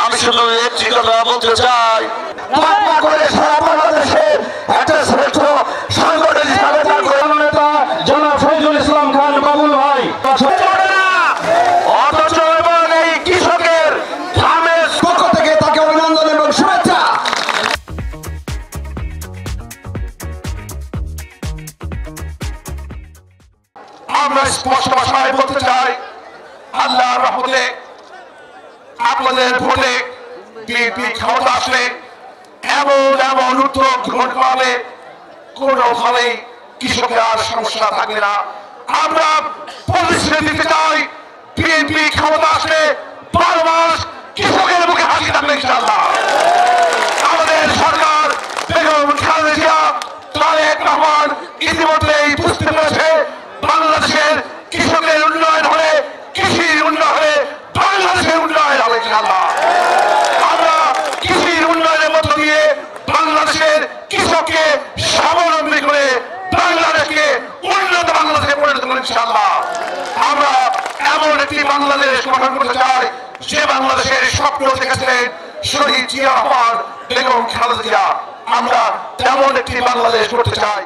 আমি শুধু একটি কথা বলতে চাই, সারা বাংলাদেশে একটা শ্রেষ্ঠ সংগঠন হিসাবে নেতা জনাব শহীদুল ইসলাম খান বাবুল ভাই, অথচ এবং এই কৃষকের ধানের পক্ষ থেকে তাকে অভিনন্দন এবং শুভেচ্ছা। আমরা স্পষ্ট ভাষায় বলতে চাই, আল্লাহর রহমতে আপনাদের ভোটে বিএনপি ক্ষমতা আসলে এমন উদ্যোগ গ্রহণ করলে কোনোভাবেই কৃষকের আর সমস্যা থাকবে না। আমরা প্রতিশ্রুতি দিতে চাই, বিএনপি ক্ষমতা আসলে 12 মাস কৃষকের মুখে হাসি থাকবে ইনশাআল্লাহ। আমাদের সরকার বেগম খালেদা জিয়া, তারেক রহমান ইতিমধ্যেই বুঝতে পেরেছে বাংলাদেশের কৃষকের উন্নয়ন হলে, কৃষির উন্নয়ন হলে বাংলাদেশের উন্নয়ন হবে ইনশাআল্লাহ। আমরা কৃষির উন্নয়নের মধ্য দিয়ে বাংলাদেশের কৃষককে স্বাবলম্বী করে বাংলাদেশকে উন্নত বাংলাদেশে পরিণত করি ইনশাআল্লাহ। আমরা এমন একটি বাংলাদেশ গঠন করতে চাই যে বাংলাদেশের স্বপ্ন দেখেছিলেন শহীদ জিয়া রহমান, বেগম খালেদা জিয়া। আমরা এমন একটি বাংলাদেশ করতে চাই।